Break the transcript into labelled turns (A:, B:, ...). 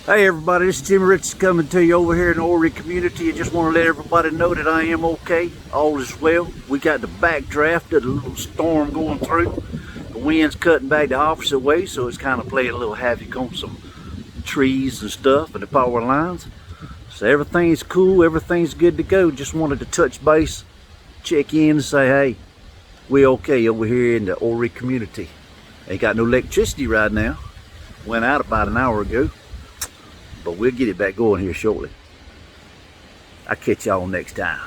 A: Hey everybody, this is Jimmy Rich coming to you over here in the Horry community. I just want to let everybody know that I am okay. All is well. We got the backdraft of the little storm going through. The wind's cutting back the opposite way, so it's kind of playing a little havoc on some trees and stuff and the power lines. So everything's cool, everything's good to go. Just wanted to touch base, check in and say, hey, we okay over here in the Horry community. Ain't got no electricity right now. Went out about an hour ago. But we'll get it back going here shortly. I'll catch y'all next time.